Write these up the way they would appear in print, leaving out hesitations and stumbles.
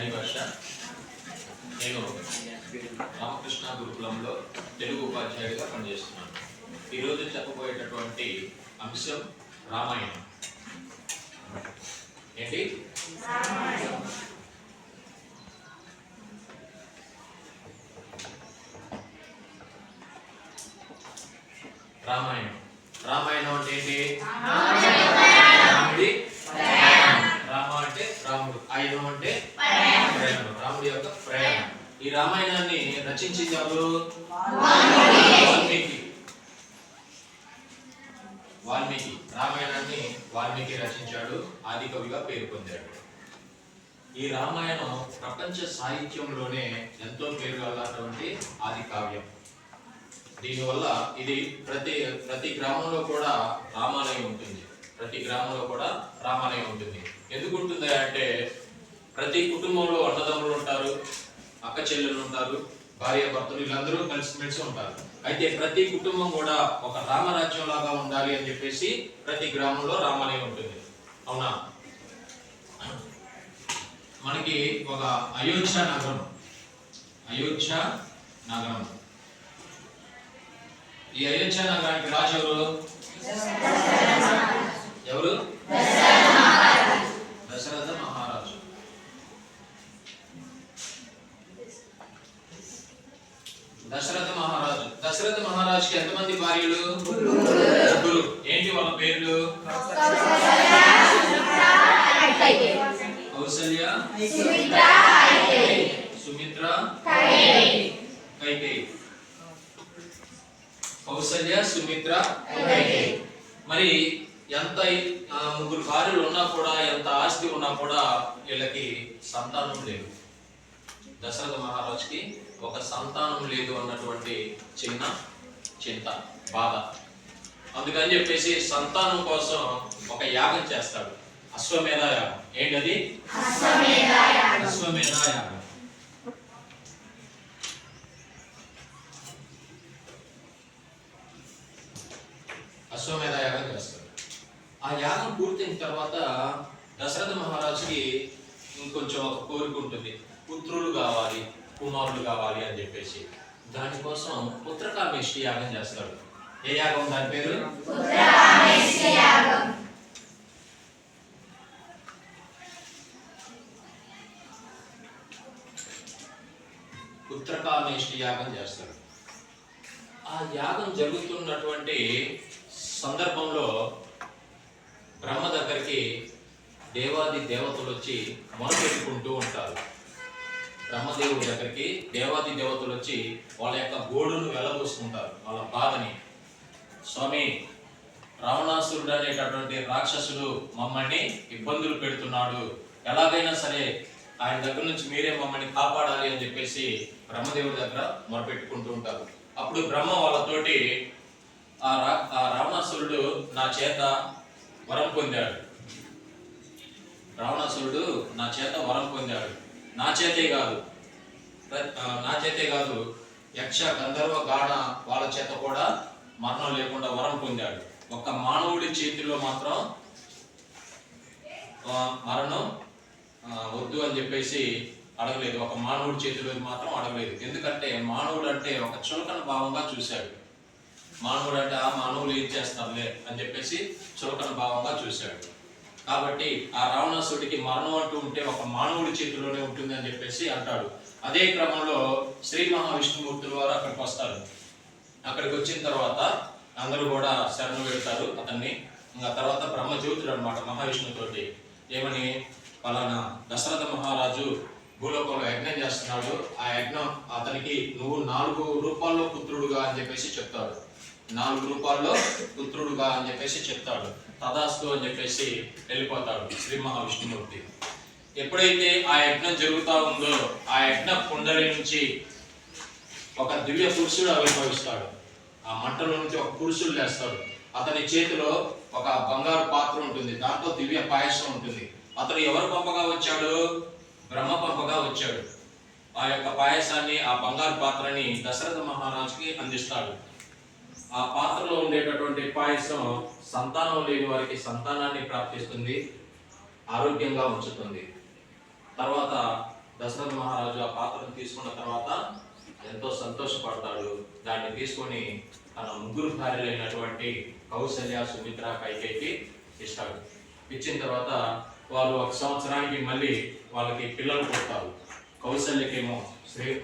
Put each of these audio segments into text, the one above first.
సాయి వర్ష. నేను రామకృష్ణ గురుకులంలో తెలుగు ఉపాధ్యాయుడిగా పనిచేస్తున్నాను. ఈరోజు చెప్పబోయేటటువంటి అంశం రామాయణం. ఏంటి? రామాయణం. రామాయణం అంటే ఏంటి? రాముడి రామ అంటే రాముడు, ఆయుధం అంటే ప్రయాణం, రాముడి యొక్క ప్రయాణం. ఈ రామాయణాన్ని రచించింది ఎవరు? వాల్మీకి. రామాయణాన్ని వాల్మీకి రచించాడు, ఆది కవిగా పేరు పొందాడు. ఈ రామాయణం ప్రపంచ సాహిత్యంలోనే ఎంతో పేరుగలటువంటి ఆది కావ్యం. దీనివల్ల ఇది ప్రతి గ్రామంలో కూడా రామాలయం ఉంటుంది. ప్రతి గ్రామంలో కూడా రామాలయం ఉంటుంది. ఎందుకు ఉంటుంది అంటే ప్రతి కుటుంబంలో అన్నదమ్ములు ఉంటారు, అక్క చెల్లెలు ఉంటారు, భార్య భర్తలు, వీళ్ళందరూ కలిసిమెలిసి ఉంటారు. అయితే ప్రతి కుటుంబం కూడా ఒక రామరాజ్యం లాగా ఉండాలి అని చెప్పేసి ప్రతి గ్రామంలో రామాలయం ఉంటుంది. అవునా? మనకి ఒక అయోధ్య నగరం. ఈ అయోధ్య నగరానికి రాజు ఎవరు? దశరథ మహారాజు. దశరథ మహారాజుకి ఎంతమంది భార్యలు? ముగ్గురు. ఏంటి వాళ్ళ పేర్లు? కౌసల్య, సుమిత్ర, కైకేయి. కౌసల్య, సుమిత్ర, కైకేయి. మరి ఎంత ముగ్గురు భార్యలు ఉన్నా కూడా, ఎంత ఆస్తి ఉన్నా కూడా వీళ్ళకి సంతానం లేదు. దశరథ మహారాజుకి ఒక సంతానం లేదు అన్నటువంటి చిన్న చింత, బాధ. అందుకని చెప్పేసి సంతానం కోసం ఒక యాగం చేస్తాడు, అశ్వమేధ యాగం. ఏంటది? అశ్వమేధ యాగం. అశ్వమేధ యాగం చేస్తాడు. ఆ యాగం పూర్తయిన తర్వాత దశరథ మహారాజుకి ఇంకొంచెం ఒక కోరిక ఉంటుంది, పుత్రులు కావాలి, కుమారులు కావాలి అని చెప్పేసి. దానికోసం పుత్రకామేష్టి యాగం చేస్తాడు. ఏ యాగం? దాని పేరు పుత్రకామేష్టి యాగం చేస్తాడు. ఆ యాగం జరుగుతున్నటువంటి సందర్భంలో బ్రహ్మ దగ్గరికి దేవాది దేవతలు వచ్చి మొరపెట్టుకుంటూ ఉంటారు. బ్రహ్మదేవుడి దగ్గరికి దేవాది దేవతలు వచ్చి వాళ్ళ యొక్క గోడును వెలబోసుకుంటారు, వాళ్ళ బాధని. స్వామి, రావణాసురుడు అనేటటువంటి రాక్షసుడు మమ్మల్ని ఇబ్బందులు పెడుతున్నాడు, ఎలాగైనా సరే ఆయన దగ్గర నుంచి మీరే మమ్మల్ని కాపాడాలి అని చెప్పేసి బ్రహ్మదేవుడి దగ్గర మొరపెట్టుకుంటూ ఉంటారు. అప్పుడు బ్రహ్మ వాళ్ళతోటి ఆ రావణాసురుడు నా చేత వరం పొందాడు, నా చేతే కాదు యక్ష, గంధర్వ, గాఢ వాళ్ళ చేత కూడా మరణం లేకుండా వరం పొందాడు. ఒక మానవుడి చేతిలో మాత్రం మరణం వద్దు అని చెప్పేసి అడగలేదు. ఒక మానవుడి చేతిలో మాత్రం అడగలేదు. ఎందుకంటే మానవుడు అంటే ఒక చులకన భావంగా చూశాడు. మానవుడు అంటే ఆ మానవులు ఏం చేస్తారులే అని చెప్పేసి చులకన భావంగా చూశాడు. కాబట్టి ఆ రావణాసుడికి మరణం అంటూ ఉంటే ఒక మానవుడి చేతిలోనే ఉంటుంది అని చెప్పేసి అంటాడు. అదే క్రమంలో శ్రీ మహావిష్ణుమూర్తుల వారు అక్కడికి వస్తారు. అక్కడికి వచ్చిన తర్వాత అందరూ కూడా శరణు పెడతారు అతన్ని. ఇంకా తర్వాత బ్రహ్మజ్యోతుడు అనమాట మహావిష్ణుతోటి ఏమని, ఫలానా దశరథ మహారాజు భూలోకంలో యజ్ఞం చేస్తున్నాడు, ఆ యజ్ఞం అతనికి నువ్వు 4 రూపాల్లో పుత్రుడుగా అని చెప్పేసి చెప్తాడు. 4 రూపాల్లో పుత్రుడుగా అని చెప్పేసి చెప్తాడు. తదాస్తు అని చెప్పేసి వెళ్ళిపోతాడు శ్రీ మహావిష్ణుమూర్తి. ఎప్పుడైతే ఆ యజ్ఞం జరుగుతూ ఉందో ఆ యజ్ఞ కుండలి నుంచి ఒక దివ్య పురుషుడు ఆవిర్భవిస్తాడు. ఆ మంటల నుంచి ఒక పురుషుడు లేస్తాడు. అతని చేతిలో ఒక బంగారు పాత్ర ఉంటుంది, దాంట్లో దివ్య పాయసం ఉంటుంది. అతను ఎవరు పంపగా వచ్చాడు? బ్రహ్మ పంపగా వచ్చాడు. ఆ యొక్క పాయసాన్ని, ఆ బంగారు పాత్రని దశరథ మహారాజుకి అందిస్తాడు. ఆ పాత్రలో ఉండేటటువంటి పాయసం సంతానం లేని వారికి సంతానాన్ని ప్రాప్తిస్తుంది, ఆరోగ్యంగా ఉంచుతుంది. తర్వాత దశరథ మహారాజు ఆ పాత్రను తీసుకున్న తర్వాత ఎంతో సంతోషపడతాడు. దాన్ని తీసుకొని తన ముగ్గురు భార్యలైనటువంటి కౌసల్య, సుమిత్ర, కైకేయికి ఇస్తాడు. ఇచ్చిన తర్వాత వాళ్ళు ఒక సంవత్సరానికి మళ్ళీ వాళ్ళకి పిల్లలు పుడతారు. కౌసల్యకేమో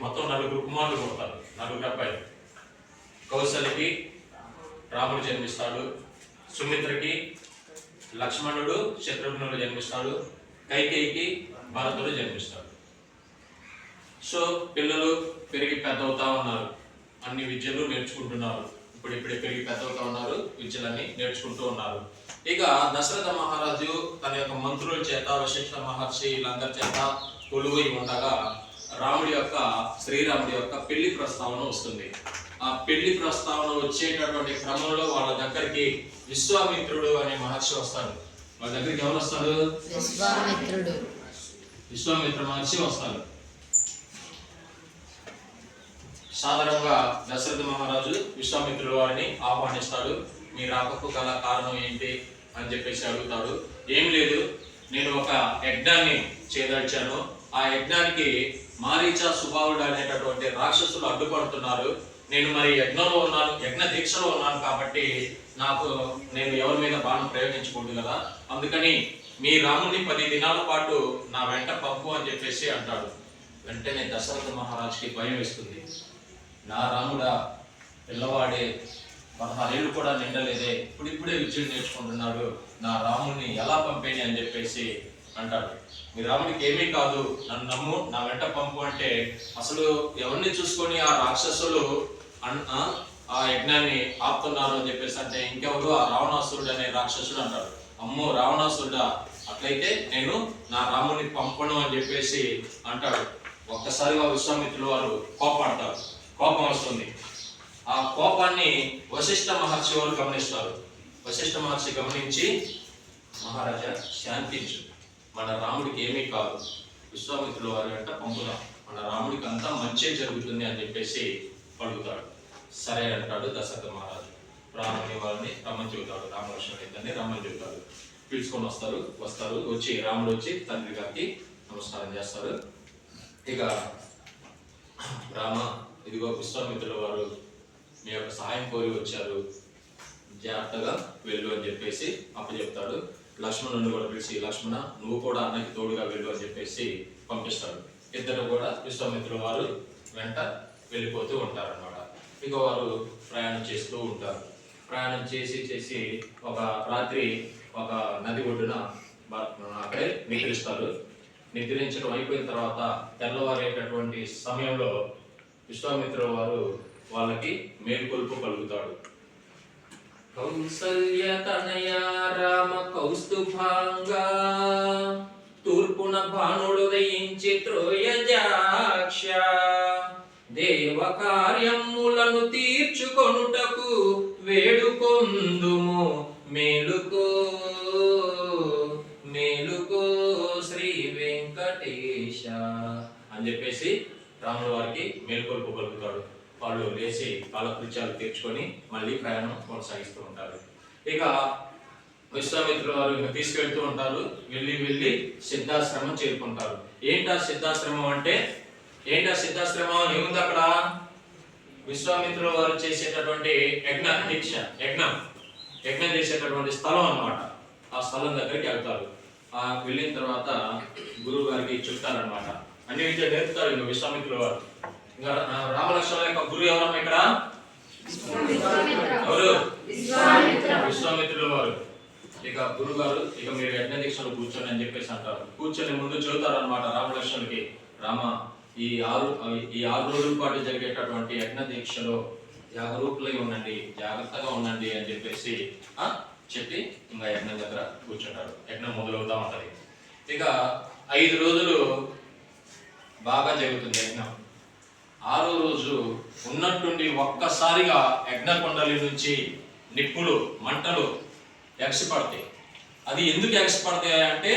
మొత్తం 4 కుమారులు పుడతారు, 4 అబ్బాయిలు. కౌసల్యకి రాముడు జన్మిస్తాడు, సుమిత్రకి లక్ష్మణుడు, శత్రుఘ్నుడు జన్మిస్తాడు, కైకేయికి భరతుడు జన్మిస్తాడు. సో పిల్లలు పెరిగి పెద్ద అవుతా ఉన్నారు, అన్ని విద్యలు నేర్చుకుంటున్నారు. ఇప్పుడిప్పుడే పెరిగి పెద్ద అవుతా ఉన్నారు, విద్యలన్నీ నేర్చుకుంటూ ఉన్నారు. ఇక దశరథ మహారాజు తన యొక్క మంత్రుల చేత, వశిష్ఠ మహర్షి వీళ్ళందరి చేత కొలువై ఉండగా శ్రీరాముడి యొక్క పెళ్లి ప్రస్తావన వస్తుంది. ఆ పెళ్లి ప్రస్తావన వచ్చేటటువంటి క్రమంలో వాళ్ళ దగ్గరికి విశ్వామిత్రుడు అనే మహర్షి వస్తాడు. వాళ్ళ దగ్గరికి ఎవరు వస్తాడు? విశ్వామిత్ర మహర్షి వస్తాడు. సాధారణంగా దశరథ మహారాజు విశ్వామిత్రుడు వారిని ఆహ్వానిస్తాడు. మీ రాకకు గల కారణం ఏంటి అని చెప్పేసి అడుగుతాడు. ఏం లేదు, నేను ఒక యజ్ఞాన్ని చేదర్చాను. ఆ యజ్ఞానికి మారీచ, సుబాహుడు అనేటటువంటి రాక్షసులు అడ్డుపడుతున్నారు. నేను మరి యజ్ఞంలో ఉన్నాను, యజ్ఞ దీక్షలో ఉన్నాను కాబట్టి నేను ఎవరి మీద బాణం ప్రయోగించకూడదు కదా, అందుకని మీ రాముని 10 దినాల పాటు నా వెంట పంపు అని చెప్పేసి అంటాడు. వెంటనే దశరథ మహారాజుకి భయం వేస్తుంది. నా రాముడా, పిల్లవాడే, 16 ఏళ్ళు కూడా నిండలేదే, ఇప్పుడిప్పుడే విద్యలు నేర్చుకుంటున్నాడు, నా రాముని ఎలా పంపేని అని చెప్పేసి అంటాడు. మీ రాముడికి ఏమీ కాదు, నన్ను నమ్ము, నా వెంట పంపు అంటే అసలు ఎవరిని చూసుకొని ఆ రాక్షసులు ఆ యజ్ఞాన్ని ఆపుతున్నారు అని చెప్పేసి అంటే ఇంకెవరు, ఆ రావణాసురుడు అనే రాక్షసుడు అంటాడు. అమ్మో రావణాసురుడా, అట్లయితే నేను నా రాముని పంపను అని చెప్పేసి అంటాడు. ఒక్కసారిగా విశ్వామిత్రులు వారు కోపడతారు, కోపం వస్తుంది. ఆ కోపాన్ని వశిష్ఠ మహర్షి వారు గమనిస్తారు. వశిష్ఠ మహర్షి గమనించి, మహారాజా శాంతించు, మన రాముడికి ఏమీ కాదు, విశ్వామిత్రుల వారి వెంట పంపుదాం, మన రాముడికి అంతా మంచి జరుగుతుంది అని చెప్పేసి పలుకుతాడు. సరే అంటాడు దశరథ మహారాజు. రాముని వారిని రమ్మని చెబుతాడు, రామలక్ష్మణుని ఇద్దరిని రమ్మని చెబుతాడు. పిలుచుకొని వస్తారు. వచ్చి రాముడు వచ్చి తండ్రి గారికి నమస్కారం చేస్తారు. ఇక రామ, ఇదిగో విశ్వామిత్రుల వారు మీ యొక్క సహాయం కోరి వచ్చారు, జాగ్రత్తగా వెళ్ళు అని చెప్పేసి అప్పచెప్తాడు. లక్ష్మణుని కూడా పిలిచి, లక్ష్మణ నువ్వు కూడా అన్నకి తోడుగా వెళ్ళు అని చెప్పేసి పంపిస్తాడు. ఇద్దరు కూడా విశ్వామిత్రుల వారు వెంట వెళ్ళిపోతూ ఉంటారన్నమాట. ఇక వారు ప్రయాణం చేస్తూ ఉంటారు. ప్రయాణం చేసి ఒక రాత్రి ఒక నది ఒడ్డున అక్కడే నిద్రిస్తారు. నిద్రించడం అయిపోయిన తర్వాత తెల్లవారేటటువంటి సమయంలో విశ్వామిత్రుల వారు వాళ్ళకి మేల్కొల్పు కలుగుతాడు. కౌసల్య తనయ రామ కౌస్తుభాంగా, తూర్పున భానుడు దయించి త్రోయజాక్ష, దేవ కార్యములను తీర్చుకొనుటకు వేడుకొందుము, మేలుకో మేలుకో శ్రీ వెంకటేశ అని చెప్పేసి రాముల వారికి మేల్కొల్పు పలుకుతాడు. వాళ్ళు లేచి కాలకృత్యాలు తీర్చుకొని మళ్ళీ ప్రయాణం కొనసాగిస్తూ ఉంటారు. ఇక విశ్వామిత్రుల వారు తీసుకెళ్తూ ఉంటారు. వెళ్ళి సిద్ధాశ్రమం చేరుకుంటారు. ఏంటా సిద్ధాశ్రమం అంటే? ఏంటా సిద్ధాశ్రమం ఏముంది అక్కడ? విశ్వామిత్రుల వారు చేసేటటువంటి యజ్ఞం చేసేటటువంటి స్థలం అన్నమాట. ఆ స్థలం దగ్గరికి వెళ్తారు. వెళ్ళిన తర్వాత గురువు గారికి చెప్తారనమాట. అన్ని విద్యలు నేర్పుతారు ఇంకా విశ్వామిత్రుల వారు. ఇంకా రామలక్ష్మణుల యొక్క గురువు ఎవరమ్మా ఇక్కడ? ఎవరు? విశ్వామిత్రుల వారు. ఇక గురువు గారు, ఇక మీరు యజ్ఞ దీక్షలు కూర్చొని అని చెప్పేసి అంటారు. కూర్చొని ముందు చెబుతారు అనమాట రామలక్ష్మణులకి, రామ ఈ 6 రోజుల పాటు జరిగేటటువంటి యజ్ఞ దీక్షలో జాగరూకులై ఉండండి, జాగ్రత్తగా ఉండండి అని చెప్పేసి చెప్పి ఇంకా యజ్ఞం దగ్గర కూర్చుంటారు. యజ్ఞం మొదలవుతా ఉంటది. ఇక 5 రోజులు బాగా జరుగుతుంది యజ్ఞం. 6వ రోజు ఉన్నట్టుండి ఒక్కసారిగా యజ్ఞకొండలి నుంచి నిప్పులు, మంటలు ఎగసిపడతాయి. అది ఎందుకు ఎగసిపడతాయి అంటే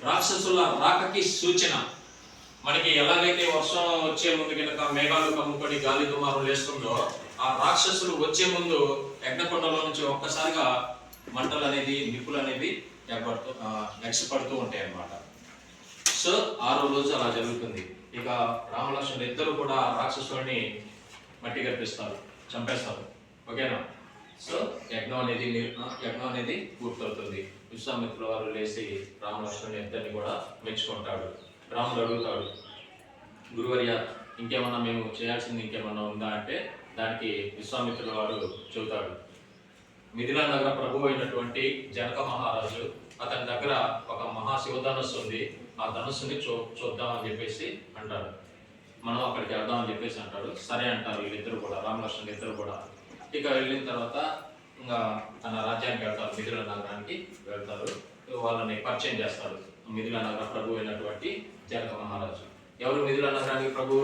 రాక్షసుల రాకకి సూచన. మనకి ఎలాగైతే వర్షం వచ్చే ముందు కనుక మేఘాలు కమ్ముకొని గాలి దుమారం లేస్తుందో, ఆ రాక్షసులు వచ్చే ముందు యజ్ఞకొండలో నుంచి ఒక్కసారిగా మంటలు అనేది, నిప్పులు అనేది ఎగసిపడుతూ ఉంటాయి అన్నమాట. సో 6వ రోజు అలా జరుగుతుంది. ఇక రామలక్ష్మణులు ఇద్దరు కూడా రాక్షసుని మట్టి కప్పిస్తారు, చంపేస్తారు. ఓకేనా? సో యజ్ఞం అనేది పూర్తవుతుంది. విశ్వామిత్రుల వారు లేచి రామలక్ష్మణుని ఇద్దరిని కూడా మెచ్చుకుంటాడు. రాముడు అడుగుతాడు, గురువర్య ఇంకేమన్నా మేము చేయాల్సింది ఇంకేమన్నా ఉందా అంటే దానికి విశ్వామిత్రుల వారు చెబుతాడు, మిథిలా నగర ప్రభు అయినటువంటి జనక మహారాజు అతని దగ్గర ఒక మహాశివధనస్సు ఉంది, ఆ ధనస్సుని చూద్దాం అని చెప్పేసి అంటాడు. మనం అక్కడికి వెళ్దాం అని చెప్పేసి అంటాడు. సరే అంటారు వీళ్ళిద్దరు కూడా, రామలక్ష్మణులు ఇద్దరు కూడా. ఇక వెళ్ళిన తర్వాత ఇంకా తన రాజ్యానికి వెళ్తారు, మిథిలా నగరానికి వెళ్తారు. వాళ్ళని పరిచయం చేస్తాడు. మిథిలా నగర ప్రభు అయినటువంటి జనక మహారాజు. ఎవరు మిథిలా నగరానికి ప్రభు?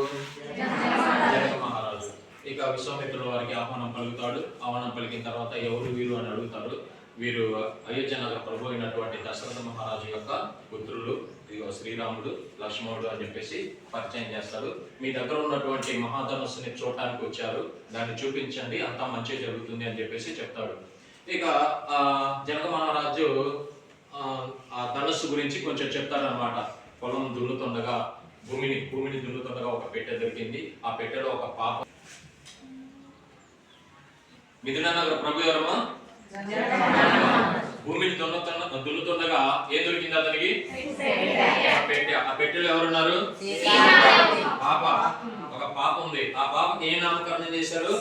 జనక మహారాజు. ఇక విశ్వామిత్రుల వారికి ఆహ్వానం పలుకుతాడు. ఆహ్వానం పలికిన తర్వాత ఎవరు వీరు అని అడుగుతారు. వీరు అయోధ్య నగర ప్రభు అయినటువంటి దశరథ మహారాజు యొక్క పుత్రులు, ఇదిగో శ్రీరాముడు, లక్ష్మణుడు అని చెప్పేసి పరిచయం చేస్తాడు. మీ దగ్గర ఉన్నటువంటి మహాధనుస్సుని చూడటానికి వచ్చారు, దాన్ని చూపించండి, అంతా మంచి జరుగుతుంది అని చెప్పేసి చెప్తాడు. ఇక జనక మహారాజు ఆ ధనుస్సు గురించి కొంచెం చెప్తారనమాట. పొలం దున్నుతుండగా భూమిని దున్నుతుండగా ఒక పెట్టె దొరికింది. ఆ పెట్టెలో ఒక పాప. మిథిలా నగర ప్రభు ఎవరమ్మా? భూమిని దున్నుతుండగా ఏం దొరికింది అతనికి? ఆ పెట్టెలో ఎవరున్నారు? ఒక పాప ఉంది. ఆ పాపకి ఏ నామకరణం చేశారు?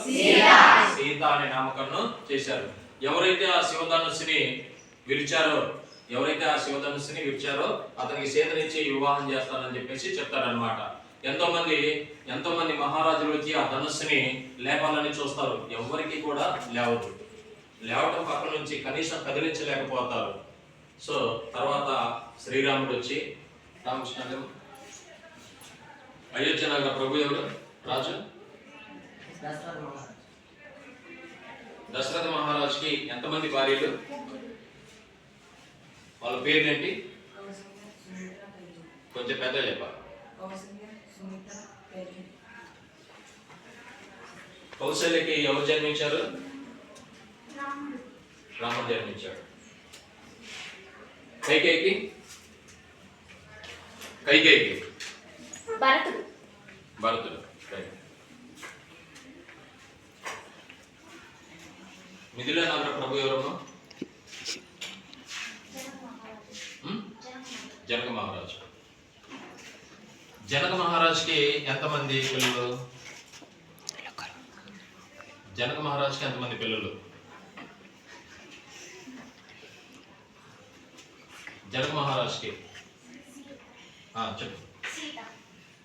సీత అనే నామకరణం చేశారు. ఎవరైతే ఆ శివధనుస్సుని విరిచారో అతనికి సీతనిచ్చి వివాహం చేస్తానని చెప్పేసి చెప్తారనమాట. ఎంతో మంది మహారాజులు వచ్చి ఆ ధనుస్సుని లేపాలని చూస్తారు, ఎవరికి కూడా లేవటం పక్క నుంచి కనీసం కదిలించలేకపోతారు. సో తర్వాత శ్రీరాముడు వచ్చి, రామకృష్ణ అయోధ్య నగర ప్రభు ఎవరు? రాజు దశరథ మహారాజుకి ఎంతమంది భార్యలు? వాళ్ళ పేర్లేంటి? కొంచెం పెద్దగా చెప్పాలి. కౌశల్యకి ఎవరు జన్మించారు? రాముడు జన్మించాడు. కైకేయికి భరతుడు. మిథిలా నగర ప్రభు ఎవరమ్మా? జనక మహారాజు. జనక మహారాజుకి ఎంతమంది పిల్లలు? జనక మహారాజుకి ఎంతమంది పిల్లలు? జనక మహారాజుకి చెప్పు.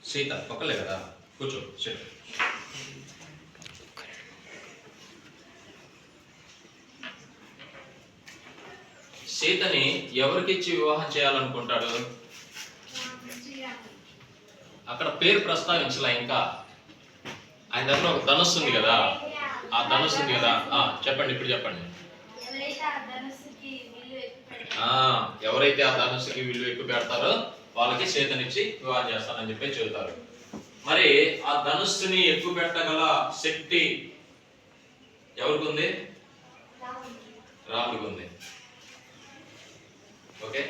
సీత ఒక్కలే కదా, కూర్చో. చెప్పు. సీతని ఎవరికిచ్చి వివాహం చేయాలనుకుంటాడు? అక్కడ పేరు ప్రస్తావించలే ఇంకా. ఆయన దగ్గర ఒక ధనుస్సు ఉంది కదా, ఆ ధనుస్సు ఉంది కదా. చెప్పండి, ఇప్పుడు చెప్పండి. ఎవరైతే ఆ ధనుస్సుకి విలువ ఎక్కువ పెడతారో వాళ్ళకి సీతనిచ్చి వివాహం చేస్తానని చెప్పి చెబుతారు. మరి ఆ ధనుస్సుని ఎక్కువ పెట్టగల శక్తి ఎవరికి ఉంది? రాముడికి ఉంది. ఓకే.